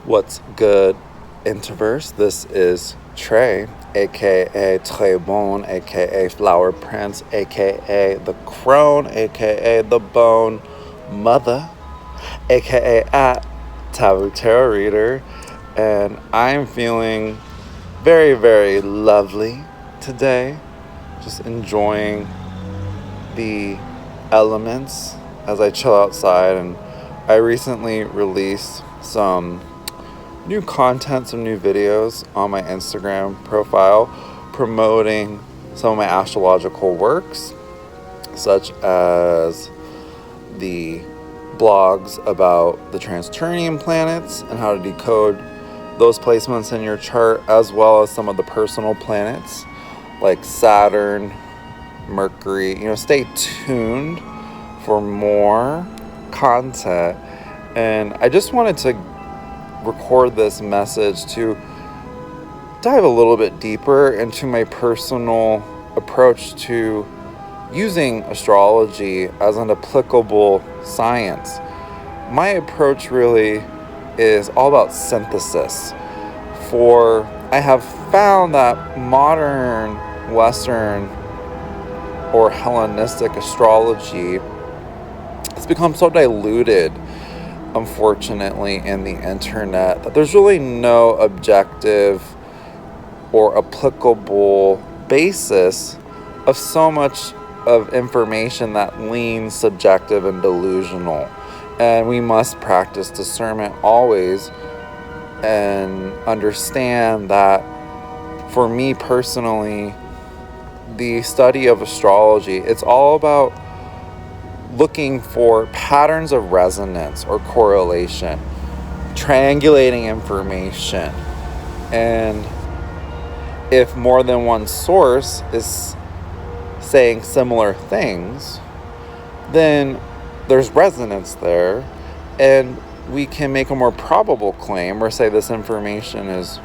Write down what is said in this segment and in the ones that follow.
What's good, Interverse? This is Trey, aka Très Bon, aka Flower Prince, aka The Crone, aka The Bone Mother, aka at Taboo Tarot Reader, and I'm feeling very, very lovely today. Just enjoying the elements as I chill outside, and I recently released some new content, some new videos on my Instagram profile promoting some of my astrological works, such as the blogs about the Transuranian planets and how to decode those placements in your chart, as well as some of the personal planets like Saturn, Mercury. Stay tuned for more content. And I just wanted to record this message to dive a little bit deeper into my personal approach to using astrology as an applicable science. My approach really is all about synthesis. For I have found that modern Western or Hellenistic astrology has become so diluted, unfortunately, in the internet, that there's really no objective or applicable basis of so much of information that leans subjective and delusional. And we must practice discernment always and understand that for me personally, the study of astrology, it's all about looking for patterns of resonance or correlation, triangulating information. And if more than one source is saying similar things, then there's resonance there, and we can make a more probable claim or say this information is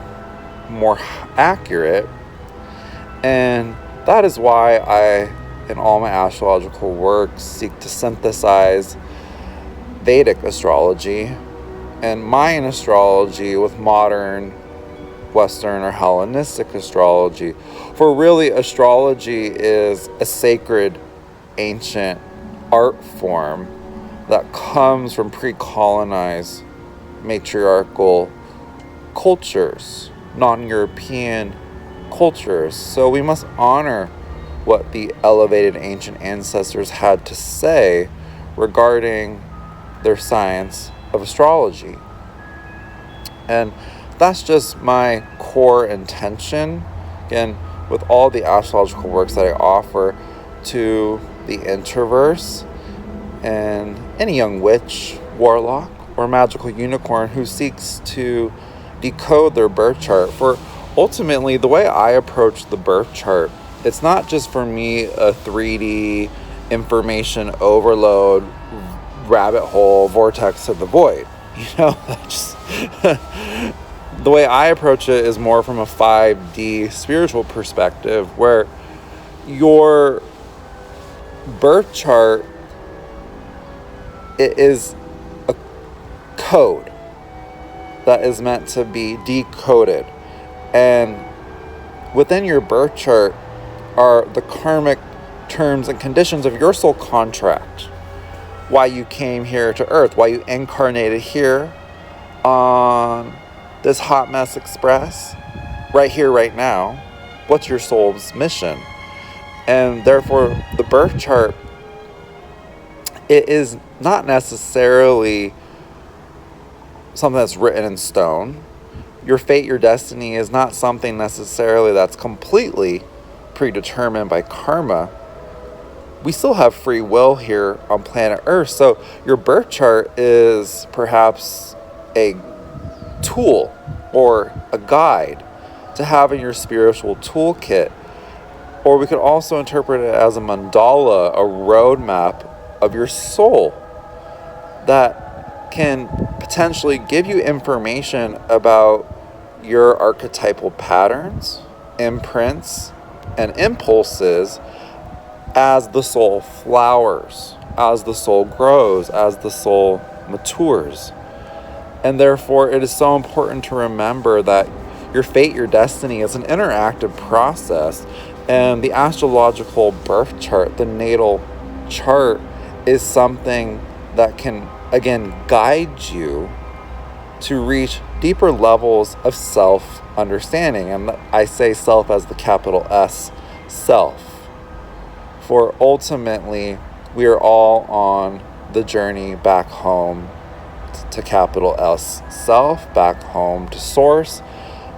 more accurate. And that is why I, in all my astrological works, seek to synthesize Vedic astrology and Mayan astrology with modern Western or Hellenistic astrology. For really, astrology is a sacred, ancient art form that comes from pre-colonized matriarchal cultures, non-European cultures. So we must honor what the elevated ancient ancestors had to say regarding their science of astrology. And that's just my core intention, again, with all the astrological works that I offer to the introverse and any young witch, warlock, or magical unicorn who seeks to decode their birth chart. For ultimately, the way I approach the birth chart, it's not just for me a 3D information overload, rabbit hole, vortex of the void. Just the way I approach it is more from a 5D spiritual perspective, where your birth chart, it is a code that is meant to be decoded. And within your birth chart are the karmic terms and conditions of your soul contract. Why you came here to Earth, why you incarnated here on this hot mess express, right here, right now. What's your soul's mission? And therefore, the birth chart, it is not necessarily something that's written in stone. Your fate, your destiny is not something necessarily that's completely predetermined by karma. We still have free will here on planet Earth. So your birth chart is perhaps a tool or a guide to have in your spiritual toolkit. Or we could also interpret it as a mandala, a roadmap of your soul that can potentially give you information about your archetypal patterns, imprints, and impulses as the soul flowers, as the soul grows, as the soul matures. And therefore, it is so important to remember that your fate, your destiny is an interactive process. And the astrological birth chart, the natal chart, is something that can, again, guide you to reach deeper levels of self-understanding. And I say self as the capital S, self. For ultimately, we are all on the journey back home to capital S, self, back home to source.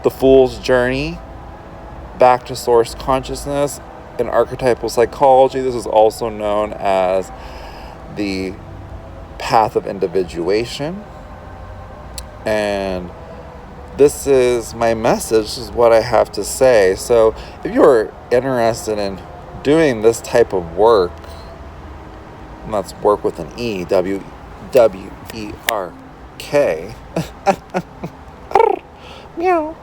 The fool's journey back to source consciousness. In archetypal psychology, this is also known as the path of individuation. And this is my message, this is what I have to say. So if you're interested in doing this type of work, and that's work with an E, W-E-R-K, meow,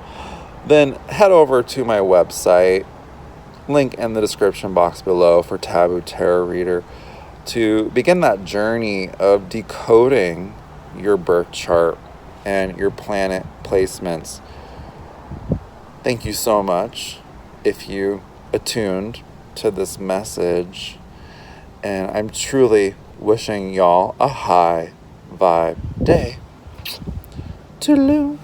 then head over to my website, link in the description box below for Taboo Tarot Reader, to begin that journey of decoding your birth chart and your planet placements. Thank you so much if you attuned to this message, and I'm truly wishing y'all a high vibe day. Toodaloo.